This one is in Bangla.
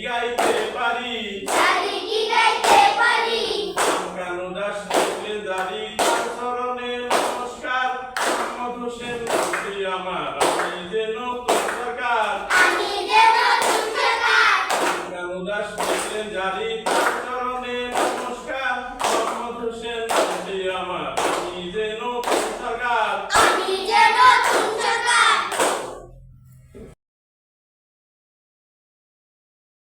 গাইতে পারি গান উদাস লিখলে জারি তার চরণে নমস্কার মোহাম্মদ হোসেন মুফতি আমার আমি যে নতুন সরকার গান উদাস লিখলে জারি